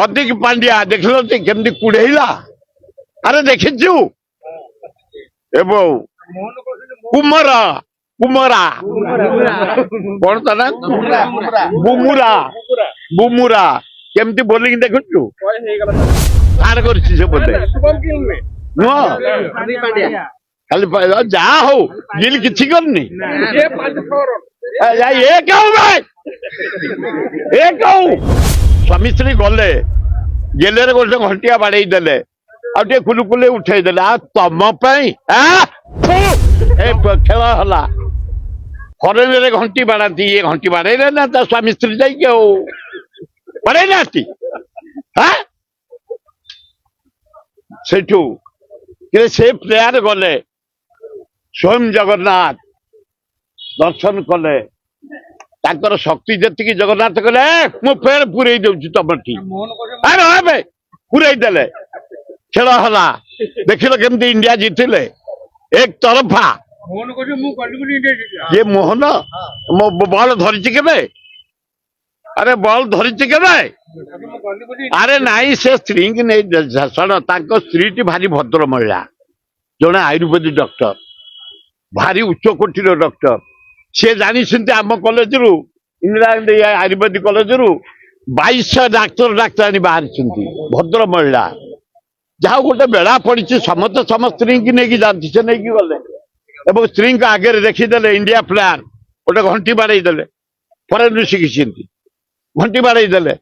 ଅଧିକ ପାଣ୍ଡିଆ ଦେଖିଲ କେମିତି କୁଢେଇଲା। ଆରେ ଦେଖିଛୁ ଏବଂ କୁମର କୁମରା କଣ ତା ନା ବୁମୁରା ବୁମୁରା କେମିତି ବୋଲିଂ ଦେଖୁଛୁ କାଣ କରିଛି ସେ ବୋଧେ ନୁହଁ ଖାଲି ଯାହା ହଉ ଗିଲ କିଛି କରିନି ସ୍ୱାମୀ ସ୍ତ୍ରୀ ଗଲେ ଗେଲେରେ ଗୋଟେ ଘଣ୍ଟିଆ ବାଡେଇ ଦେଲେ ଆଉ ଟିକେ କୁଲୁକୁଲି ଉଠେଇ ଦେଲେ ଆଉ ତମ ପାଇଁ ଖେଳ ହେଲା ଫରେନରେ ଘଣ୍ଟି ବାଡାନ୍ତି ଇଏ ଘଣ୍ଟି ବାଡେଇଲେ ନା ତା ସ୍ୱାମୀ ସ୍ତ୍ରୀ ଯାଇକି ଆଉ ବାଡେଇ ନାହାନ୍ତି ସେଇଠୁ ସେ ପ୍ଲେୟାର ଗଲେ ସ୍ୱୟଂ ଜଗନ୍ନାଥ ଦର୍ଶନ କଲେ ତାଙ୍କର ଶକ୍ତି ଯେତିକି ଜଗନ୍ନାଥ କଲେ ମୁଁ ଫେର ପୁରେଇ ଦଉଛି ତମଠି ପୁରେଇ ଦେଲେ ଖେଳ ହେଲା ଦେଖିଲ କେମିତି ଇଣ୍ଡିଆ ଜିତିଲେ ଏକ ତରଫା ये मोहन बल धरी केवे अरे बल धरी केवे अरे नाई से स्त्री की नहीं शुण स्त्री टी भारी भद्र महिला जड़े आयुर्वेदिक डॉक्टर भारी उच्च कोटीर डॉक्टर सी जानी आम कॉलेज रु इंदिरा गांधी आयुर्वेदिक कॉलेज रु 2200 डाक्तर बाहरी भद्र महिला जहाँ गोटे बेड़ा पड़ी समस्त स्त्री की नहीं जाती से नहीं गले एवं स्त्री आगे देखीदे इंडिया प्लेयर गोटे घंटी बाड़े देले फरेन शिखी घंटी बाड़े देले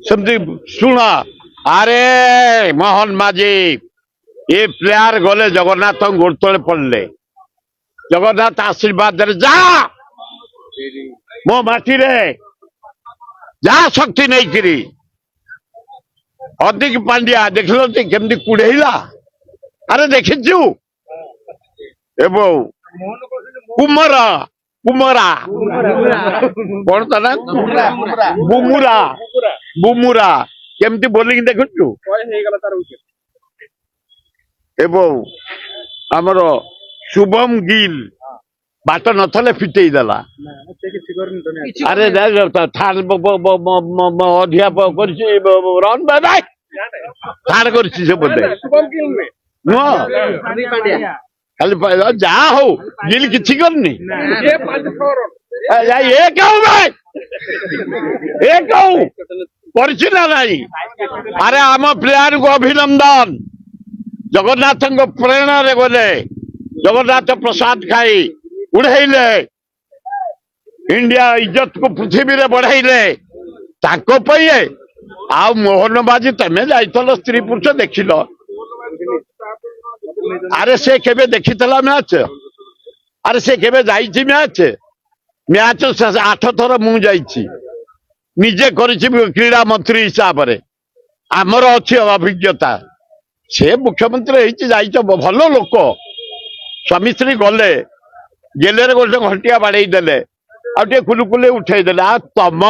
सेमती शुण अरे मोहन माझी ये प्लेयर गले जगन्नाथ गोड़ तले पड़े जगन्नाथ आशीर्वाद दे जा मो माटी रे जा शक्ति नहीं करी अधिक पांड्या देखल केमती कुढ़ेला अरे देखीचु एवं कुमर कुमरा कौन ता ना बुमुरा बुमुरा केमती बोलिंग देखुचु एवं आमर शुभम गिल बाट नथले फिटेई देला अरे अधिया रन बाय थार कर बोधे नुह खाली जा हो गिल किसी करनी अरे आम प्लेयर को अभिनंदन जगन्नाथ प्रेरणा रे गले जगन्नाथ प्रसाद खाई उड़ेले इंडिया इज्जत को पृथ्वी रे बढ़ाइले आ मोहन बाजी तमें जाइल स्त्री पुरुष देखिल अरे से केबे देखी मैच अरे से केबे जाइछि मैच मैच 8 थर मु जाइछि निजे करिछि क्रीड़ा मंत्री हिसाब रे आमर अच्छी अभिज्ञता से मुख्यमंत्री जाइछ भल लोक स्वामी स्त्री गले गेले गोटे घंटिया बाड़े देले आ कुलुकुले उठे देले आ तम